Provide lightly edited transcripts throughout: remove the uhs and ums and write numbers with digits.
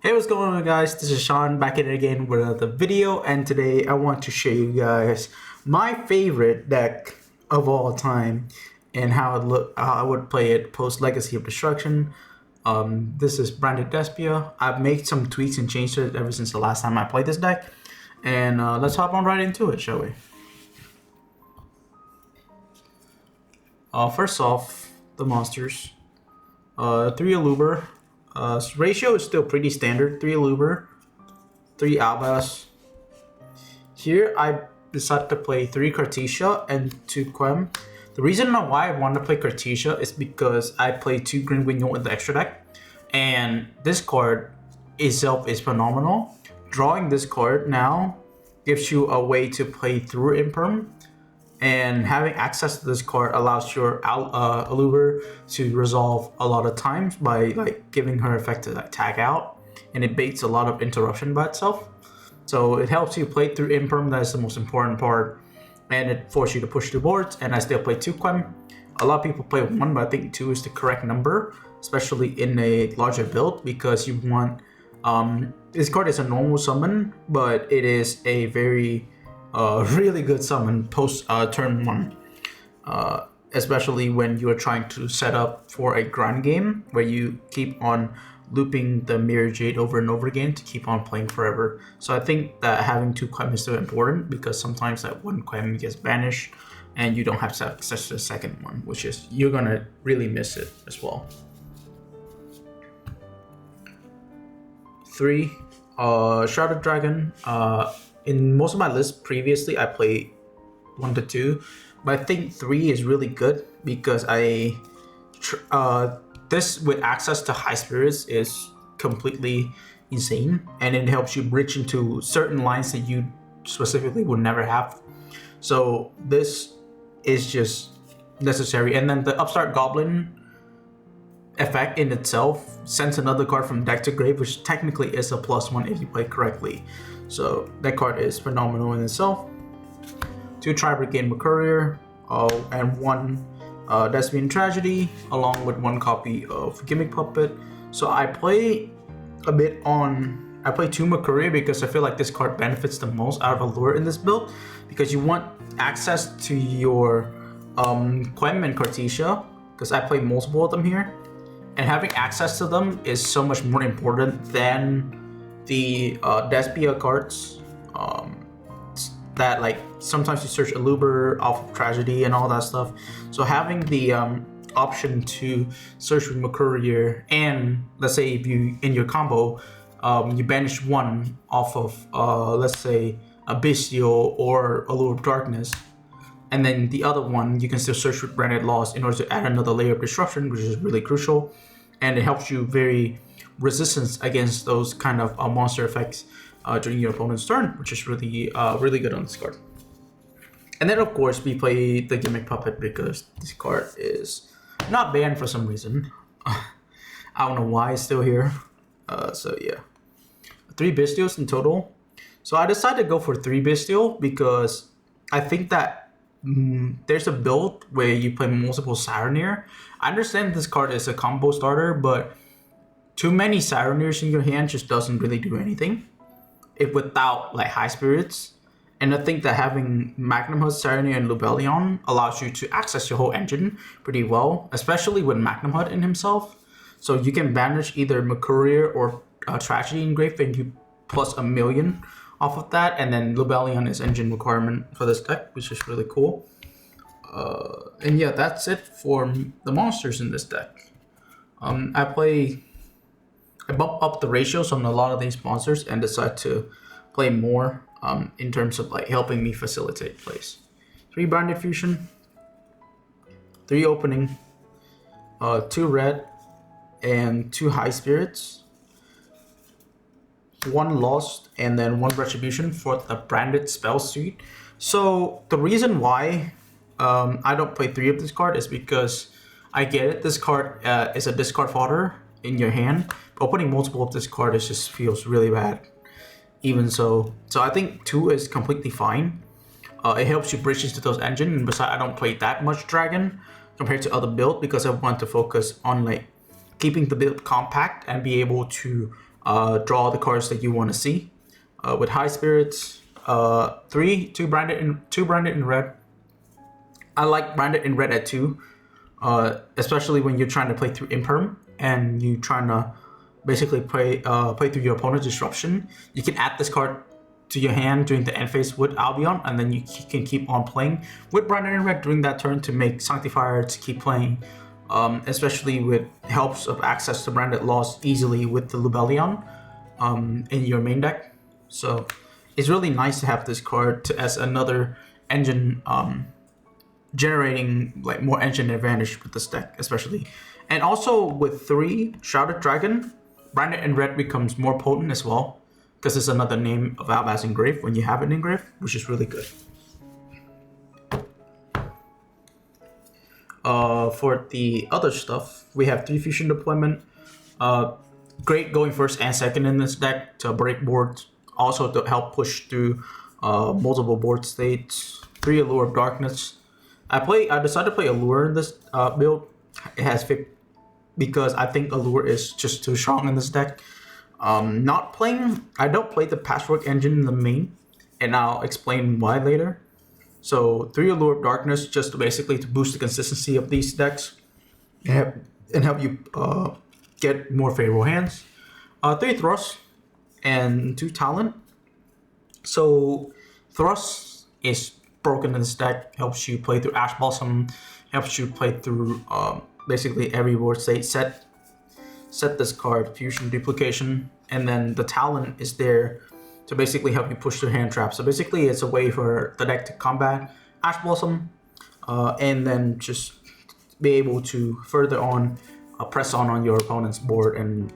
Hey, what's going on, guys? This is Sean back at it again with another video, and today I want to show you guys my favorite deck of all time and how I would play it post Legacy of Destruction. This is branded Despia. I've made some tweaks and changed it ever since the last time I played this deck, and let's hop on right into it, shall we? First off, the monsters. 3 Aluber. Ratio is still pretty standard. 3 Aluber, 3 Albas. Here I decided to play 3 Cartesia and 2 Quem. The reason why I want to play Cartesia is because I play 2 Green Wiggle in the extra deck, and this card itself is phenomenal. Drawing this card now gives you a way to play through Imperm, and having access to this card allows your Aluber to resolve a lot of times by giving her effect to tag out, and it baits a lot of interruption by itself. So it helps you play through Imperm. That is the most important part, and it forces you to push 2 boards. And I still play 2 Quem. A lot of people play 1, but I think 2 is the correct number, especially in a larger build, because you want this card is a normal summon, but it is a very really good summon post turn 1, especially when you are trying to set up for a grind game where you keep on looping the Mirror Jade over and over again to keep on playing forever. So I think that having 2 Quem is still important, because sometimes that 1 Quem gets banished and you don't have access to the second one, which is you're gonna really miss it as well. 3 Shrouded Dragon. In most of my lists previously, I played 1 to 2, but I think 3 is really good because this with access to High Spirits is completely insane, and it helps you bridge into certain lines that you specifically would never have. So this is just necessary. And then the Upstart Goblin effect in itself sends another card from deck to grave, which technically is a +1 if you play correctly. So that card is phenomenal in itself. 2 Tri-Brigade Courier, and 1 Despian Tragedy, along with 1 copy of Gimmick Puppet. So I play 2 Courier because I feel like this card benefits the most out of Allure in this build, because you want access to your Quem and Cartesia, because I play multiple of them here, and having access to them is so much more important than the Despia cards that sometimes you search Aluber off of Tragedy and all that stuff. So having the option to search with Courier, and let's say if you in your combo you banish 1 off of let's say a Bestial or Allure of Darkness, and then the other one you can still search with Branded Loss in order to add another layer of disruption, which is really crucial, and it helps you very resistance against those kind of monster effects during your opponent's turn, which is really really good on this card. And then of course we play the Gimmick Puppet because this card is not banned for some reason. I don't know why it's still here. So yeah, 3 Bestials in total. So I decided to go for 3 Bestial because I think that there's a build where you play multiple Sireneer. I understand this card is a combo starter, but too many Sireneers in your hand just doesn't really do anything without High Spirits. And I think that having Magnum Hut, Sireneer, and Lubellion allows you to access your whole engine pretty well, especially with Magnum Hut in himself. So you can banish either Courier or Tragedy in grave, and you plus 1,000,000 off of that. And then Lubellion is engine requirement for this deck, which is really cool. And yeah, that's it for the monsters in this deck. I bump up the ratios on a lot of these monsters and decide to play more in terms of helping me facilitate plays. 3 Branded Fusion, 3 Opening, 2 Red, and 2 High Spirits, 1 Lost, and then 1 Retribution for the Branded Spell Suite. So the reason why I don't play 3 of this card is because I get it. This card is a discard fodder in your hand. Opening multiple of this card just feels really bad. Even so I think 2 is completely fine. It helps you bridge into those engines, and besides, I don't play that much Dragon compared to other builds because I want to focus on keeping the build compact and be able to draw the cards that you want to see. With High Spirits, two branded in red. I like branded in red at 2, especially when you're trying to play through Imperm and you're trying to basically play through your opponent's disruption. You can add this card to your hand during the end phase with Albion, and then you can keep on playing with branded in red during that turn to make Sanctifier to keep playing, especially with helps of access to branded loss easily with the Lubellion in your main deck. So it's really nice to have this card as another engine, generating like more engine advantage with this deck especially. And also with 3 Shrouded Dragon, branded in red becomes more potent as well, because it's another name of Albaz Engrave when you have it engraved, which is really good. For the other stuff, we have 3 Fusion Deployment. Great going first and second in this deck to break boards, also to help push through multiple board states. 3 Allure of Darkness. I decided to play Allure in this build. It has fit because I think Allure is just too strong in this deck. I don't play the Patchwork engine in the main, and I'll explain why later. So 3 Allure of Darkness just to boost the consistency of these decks and help you get more favorable hands. 3 Thrust and 2 Talent. So Thrust is broken in this deck, helps you play through Ash Blossom, helps you play through basically every board state. Set this card, Fusion Duplication, and then the Talent is there to basically help you push through hand traps. So basically it's a way for the deck to combat Ash Blossom and then just be able to further on press on your opponent's board and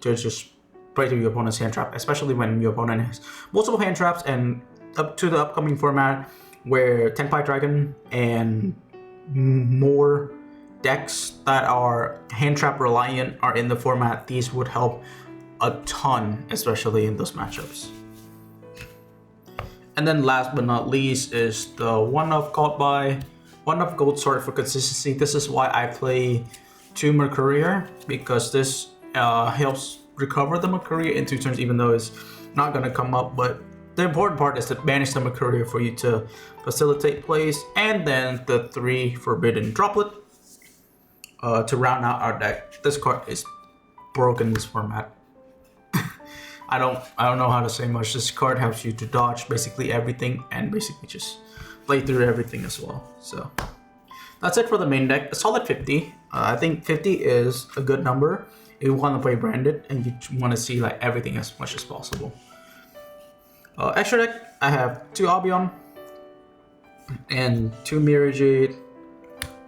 to just play through your opponent's hand trap, especially when your opponent has multiple hand traps. And up to the upcoming format where Tenpai Dragon and more decks that are hand trap reliant are in the format, these would help a ton, especially in those matchups. And then last but not least is the one of Gold Sword for consistency. This is why I play 2 Mercurier, because this helps recover the Mercurier in 2 turns, even though it's not going to come up. But the important part is to banish the Mercurier for you to facilitate plays, and then the 3 Forbidden Droplet to round out our deck. This card is broken in this format. I don't know how to say much. This card helps you to dodge basically everything and basically just play through everything as well. So that's it for the main deck. A solid 50. I think 50 is a good number if you want to play branded and you want to see like everything as much as possible. Extra deck, I have 2 Albion and 2 Mirror Jade,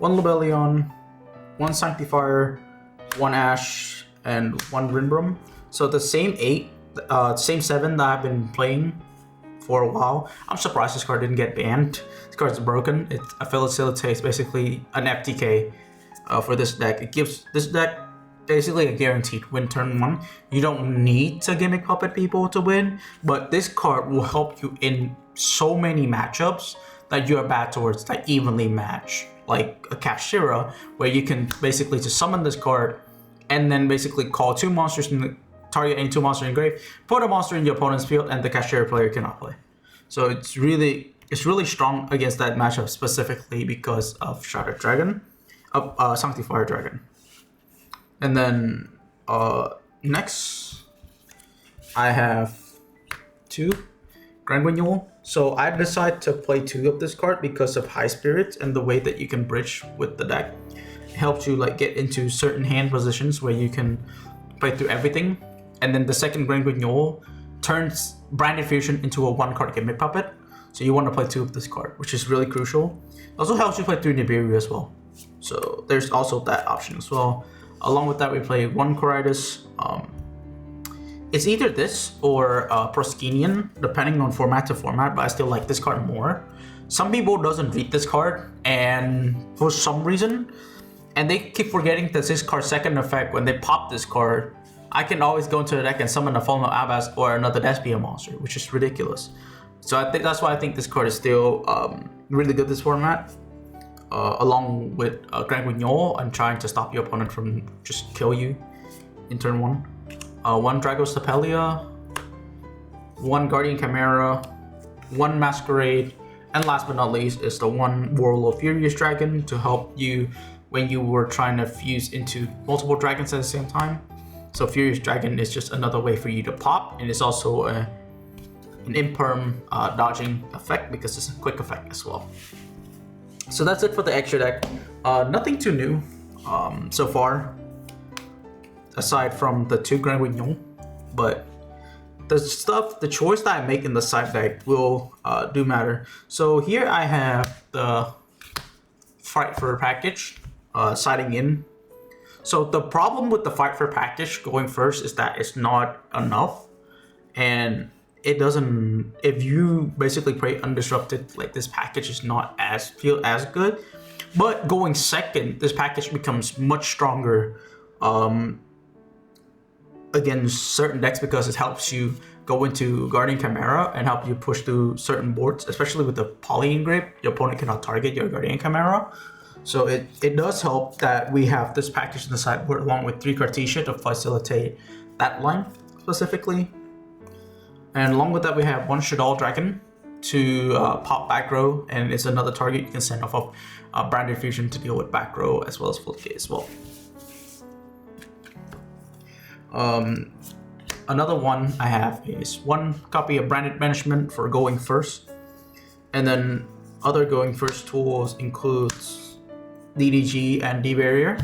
1 Lubellion, 1 Sanctifier, 1 Ash, and 1 Rinbrum. So the same 7 that I've been playing for a while. I'm surprised this card didn't get banned. This card's broken. It facilitates basically an FTK for this deck. It gives this deck basically a guaranteed win turn 1. You don't need to gimmick puppet people to win, but this card will help you in so many matchups that you are bad towards that evenly match, like a Kashira, where you can basically just summon this card and then basically call 2 monsters in the target any 2 monsters in grave, put a monster in your opponent's field, and the Kashira player cannot play. So it's really strong against that matchup specifically because of Shrouded Dragon, Sanctifier Dragon. And then next, I have 2 Grand Guignol. So I decided to play 2 of this card because of High Spirits and the way that you can bridge with the deck. It helps you like get into certain hand positions where you can play through everything. And then the second Grand Guignol turns Branded Fusion into a 1-card gimmick puppet. So you want to play 2 of this card, which is really crucial. It also helps you play through Nibiru as well. So there's also that option as well. Along with that, we play 1 Coridas. It's either this or Proskenian, depending on format to format, but I still like this card more. Some people doesn't read this card, and for some reason, and they keep forgetting that this card's second effect, when they pop this card, I can always go into the deck and summon a Fallen Abbas or another Despia monster, which is ridiculous. So I think that's why I think this card is still really good this format. Along with Grand Guignol, I'm trying to stop your opponent from just kill you in turn 1. one Dragostapelia, one Guardian Chimera, one Masquerade, and last but not least is the one Warlord Furious Dragon to help you when you were trying to fuse into multiple dragons at the same time. So Furious Dragon is just another way for you to pop, and it's also an imperm dodging effect because it's a quick effect as well. So that's it for the extra deck. Nothing too new so far, aside from the 2 Grand Guignon, but the choice that I make in the side deck will do matter. So here I have the Fight for package siding in. So the problem with the Fight for package going first is that it's not enough, and it doesn't. If you basically play undisrupted, like this package is not feel as good. But going second, this package becomes much stronger against certain decks because it helps you go into Guardian Chimera and help you push through certain boards, especially with the Poly Engrave. Your opponent cannot target your Guardian Chimera. So it does help that we have this package in the sideboard along with 3 Cartesia to facilitate that line specifically. And along with that, we have 1 Shaddoll Dragon to pop back row, and it's another target you can send off of Branded Fusion to deal with back row as well as full decay as well. Another one I have is 1 copy of Branded Banishment for going first, and then other going first tools includes DDG and D-Barrier.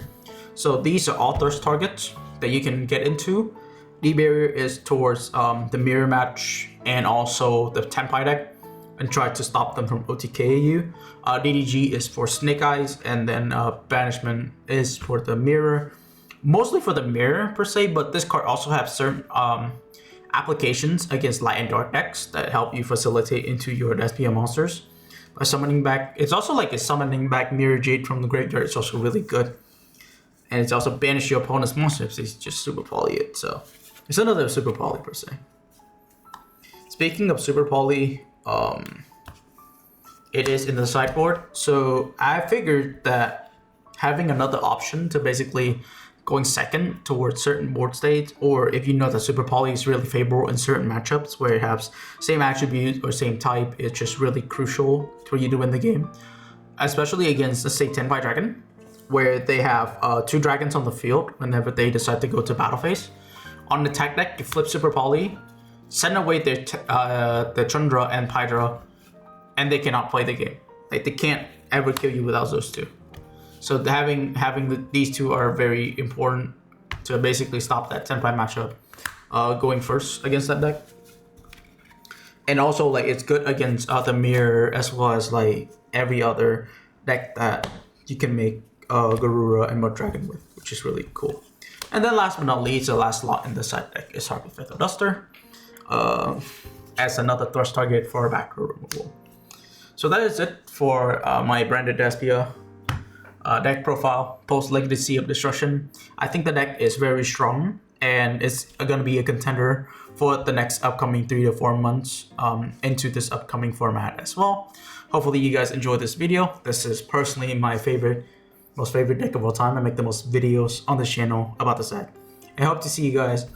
So these are all thirst targets that you can get into. D-Barrier is towards the mirror match and also the Tempai deck and try to stop them from OTK you. DDG is for Snake Eyes, and then Banishment is for the mirror. Mostly for the mirror per se, but this card also has certain applications against light and dark decks that help you facilitate into your Despia monsters. By summoning back, it's also like it's summoning back Mirror Jade from the graveyard. It's also really good. And it's also banish your opponent's monsters. It's just super poly it, so it's another super poly per se. Speaking of super poly, it is in the sideboard. So I figured that having another option to basically going second towards certain board states, or if you know that Super Poly is really favorable in certain matchups where it has same attribute or same type, it's just really crucial for you to win the game. Especially against, let's say, Tenpai Dragon, where they have 2 dragons on the field whenever they decide to go to battle phase. On the attack deck, you flip Super Poly, send away their Chundra and Hydra, and they cannot play the game. Like, they can't ever kill you without those 2. So having these 2 are very important to basically stop that Tenpai matchup going first against that deck. And also, like, it's good against the mirror as well as like every other deck that you can make Garura and Mud Dragon with, which is really cool. And then last but not least, the last slot in the side deck is Harpy Feather Duster as another thrust target for back row removal. So that is it for my branded Despia deck profile post Legacy of Destruction. I think the deck is very strong and it's going to be a contender for the next upcoming 3 to 4 months into this upcoming format as well. Hopefully you guys enjoyed this video. This is personally my most favorite deck of all time. I make the most videos on this channel about this deck. I hope to see you guys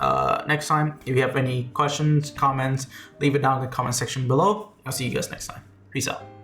next time. If you have any questions, comments, leave it down in the comment section below. I'll see you guys next time. Peace out.